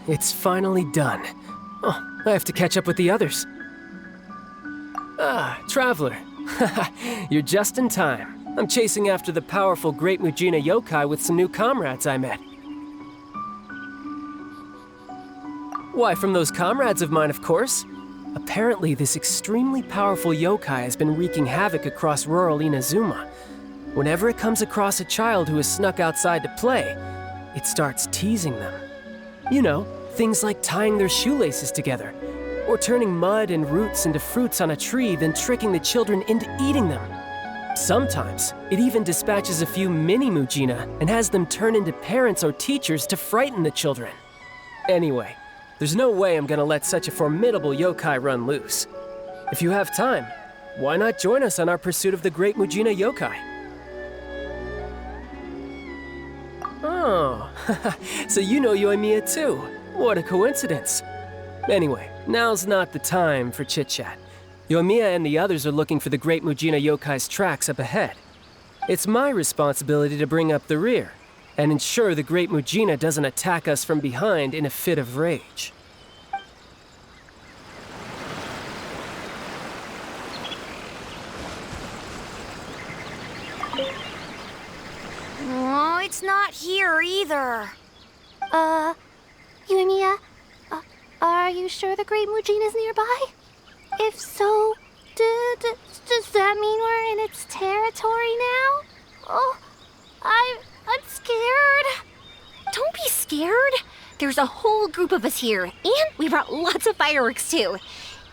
it's finally done. Oh, I have to catch up with the others. Ah, Traveler. You're just in time. I'm chasing after the powerful Great Mujina yokai with some new comrades I met. Why, from those comrades of mine, of course. Apparently, this extremely powerful yokai has been wreaking havoc across rural Inazuma. Whenever it comes across a child who has snuck outside to play, it starts teasing them. You know, things like tying their shoelaces together, or turning mud and roots into fruits on a tree, then tricking the children into eating them. Sometimes, it even dispatches a few mini Mujina and has them turn into parents or teachers to frighten the children. Anyway, there's no way I'm gonna let such a formidable yokai run loose. If you have time, why not join us on our pursuit of the Great Mujina yokai? Oh, so you know Yoimiya too. What a coincidence. Anyway, now's not the time for chit-chat. Yoimiya and the others are looking for the Great Mujina yokai's tracks up ahead. It's my responsibility to bring up the rear and ensure the Great Mujina doesn't attack us from behind in a fit of rage. Oh, it's not here either. Yoimiya, are you sure the Great Mujina's nearby? If so, does that mean we're in its territory now? Oh, I'm scared. Don't be scared. There's a whole group of us here, and we brought lots of fireworks too.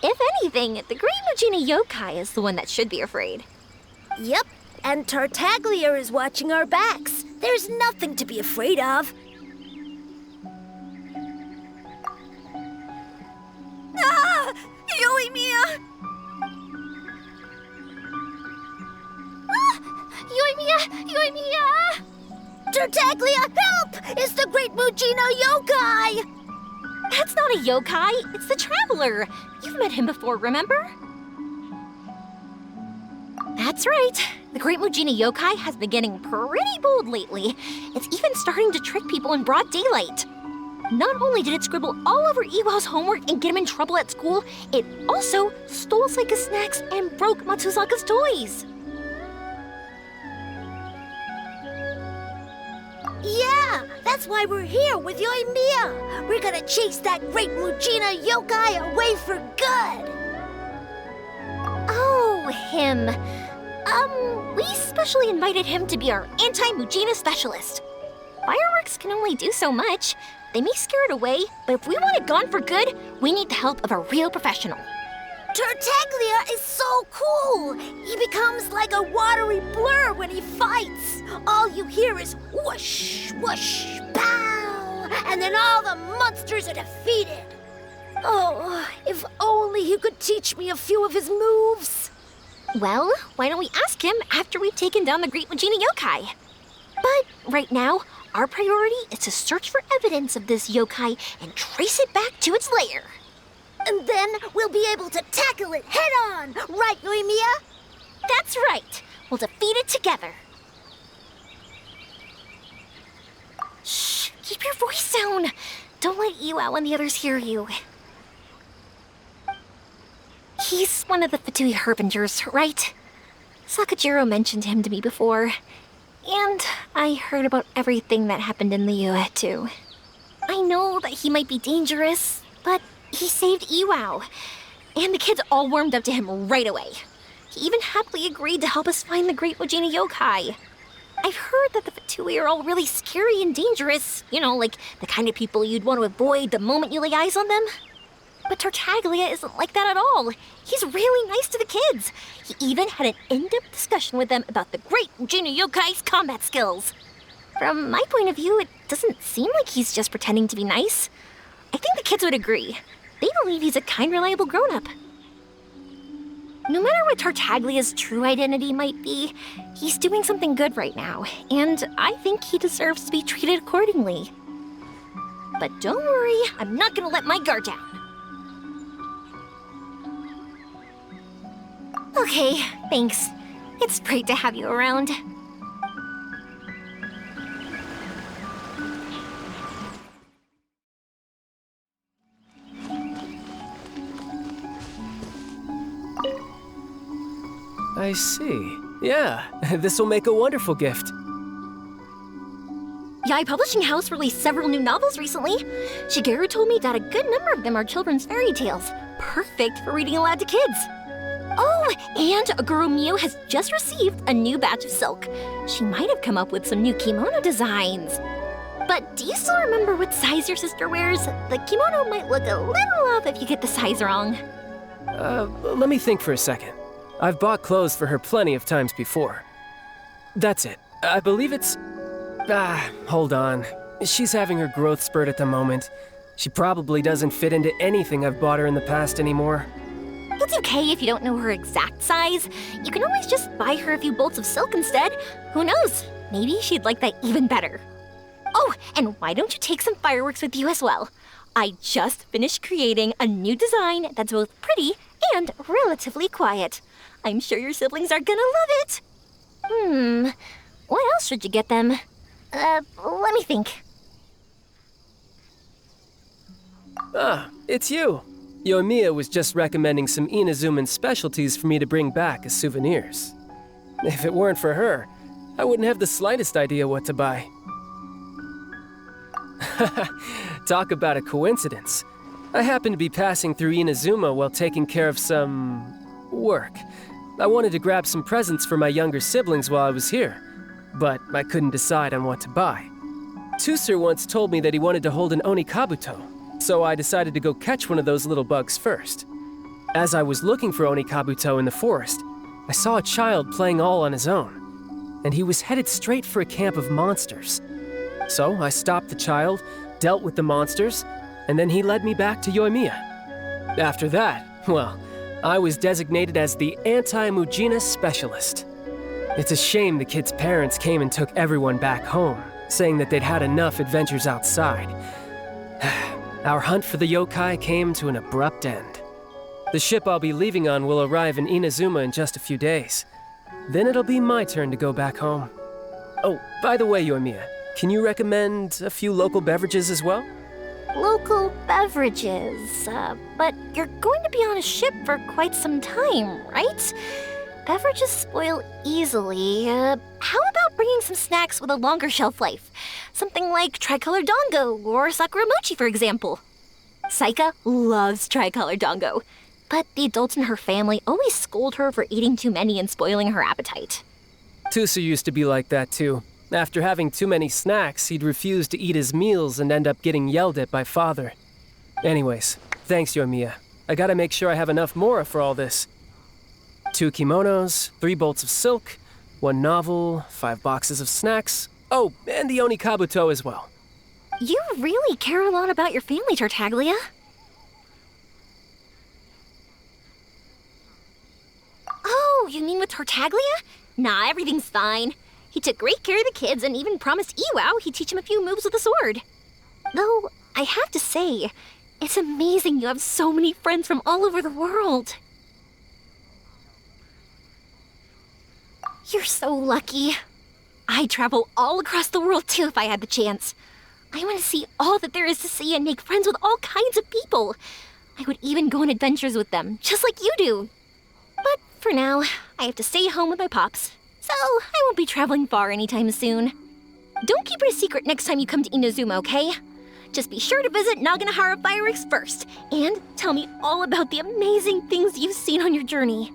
If anything, the Great Mujina yokai is the one that should be afraid. Yep, and Tartaglia is watching our backs. There's nothing to be afraid of. Ah! Yoimiya! Yoimiya! Tartaglia, help! It's the Great Mujina yokai! That's not a yokai, it's the Traveler. You've met him before, remember? That's right. The Great Mujina yokai has been getting pretty bold lately. It's even starting to trick people in broad daylight. Not only did it scribble all over Iwao's homework and get him in trouble at school, it also stole Saika's snacks and broke Matsuzaka's toys. Yeah, that's why we're here with Yoimiya. We're gonna chase that Great Mujina yokai away for good. Oh, him. We specially invited him to be our anti-Mujina specialist. Fireworks can only do so much. They may scare it away, but if we want it gone for good, we need the help of a real professional. Tartaglia is so cool! He becomes like a watery blur when he fights. All you hear is whoosh, whoosh, pow! And then all the monsters are defeated. Oh, if only he could teach me a few of his moves. Well, why don't we ask him after we've taken down the Great Mujina yokai? But right now, our priority is to search for evidence of this yokai and trace it back to its lair. And then we'll be able to tackle it head on, right, Yoimiya? That's right. We'll defeat it together. Shh, keep your voice down. Don't let Iwao and the others hear you. He's one of the Fatui Harbingers, right? Sakajiro mentioned him to me before. And I heard about everything that happened in the UA too. I know that he might be dangerous, but he saved Iwao. And the kids all warmed up to him right away. He even happily agreed to help us find the Great Mujina yokai. I've heard that the Fatui are all really scary and dangerous. You know, like the kind of people you'd want to avoid the moment you lay eyes on them. But Tartaglia isn't like that at all. He's really nice to the kids. He even had an in-depth discussion with them about the Great Mujina yokai's combat skills. From my point of view, it doesn't seem like he's just pretending to be nice. I think the kids would agree. They believe he's a kind, reliable grown-up. No matter what Tartaglia's true identity might be, he's doing something good right now, and I think he deserves to be treated accordingly. But don't worry, I'm not gonna let my guard down. Okay, thanks. It's great to have you around. I see. Yeah, this will make a wonderful gift. Yaoi Publishing House released several new novels recently. Shigeru told me that a good number of them are children's fairy tales, perfect for reading aloud to kids. Oh, and Aguro Mio has just received a new batch of silk. She might have come up with some new kimono designs. But do you still remember what size your sister wears? The kimono might look a little off if you get the size wrong. Let me think for a second. I've bought clothes for her plenty of times before. That's it. I believe it's... hold on. She's having her growth spurt at the moment. She probably doesn't fit into anything I've bought her in the past anymore. It's okay if you don't know her exact size. You can always just buy her a few bolts of silk instead. Who knows? Maybe she'd like that even better. Oh, and why don't you take some fireworks with you as well? I just finished creating a new design that's both pretty and relatively quiet. I'm sure your siblings are gonna love it. What else should you get them? Let me think. Ah, it's you. Yoimiya was just recommending some Inazuman specialties for me to bring back as souvenirs. If it weren't for her, I wouldn't have the slightest idea what to buy. Talk about a coincidence. I happened to be passing through Inazuma while taking care of some... work. I wanted to grab some presents for my younger siblings while I was here, but I couldn't decide on what to buy. Tusser once told me that he wanted to hold an Onikabuto, so I decided to go catch one of those little bugs first. As I was looking for Onikabuto in the forest, I saw a child playing all on his own, and he was headed straight for a camp of monsters. So I stopped the child, dealt with the monsters, and then he led me back to Yoimiya. After that, well, I was designated as the anti-Mujina specialist. It's a shame the kid's parents came and took everyone back home, saying that they'd had enough adventures outside. Our hunt for the yokai came to an abrupt end. The ship I'll be leaving on will arrive in Inazuma in just a few days. Then it'll be my turn to go back home. Oh, by the way, Yoimiya, can you recommend a few local beverages as well? Local beverages, but you're going to be on a ship for quite some time, right? Beverages spoil easily. How about bringing some snacks with a longer shelf life? Something like tricolor dango or sakura mochi, for example. Saika loves tricolor dango, but the adults in her family always scold her for eating too many and spoiling her appetite. Tusa used to be like that too. After having too many snacks, he'd refuse to eat his meals and end up getting yelled at by father. Anyways, thanks, Yoimiya. I gotta make sure I have enough mora for all this. 2 kimonos, 3 bolts of silk, 1 novel, 5 boxes of snacks. Oh, and the Onikabuto as well. You really care a lot about your family, Tartaglia. Oh, you mean with Tartaglia? Nah, everything's fine. He took great care of the kids and even promised Iwao he'd teach him a few moves with a sword. Though, I have to say, it's amazing you have so many friends from all over the world. You're so lucky. I'd travel all across the world too if I had the chance. I want to see all that there is to see and make friends with all kinds of people. I would even go on adventures with them, just like you do. But for now, I have to stay home with my pops. So, I won't be traveling far anytime soon. Don't keep it a secret next time you come to Inazuma, okay? Just be sure to visit Naganohara Fireworks first, and tell me all about the amazing things you've seen on your journey.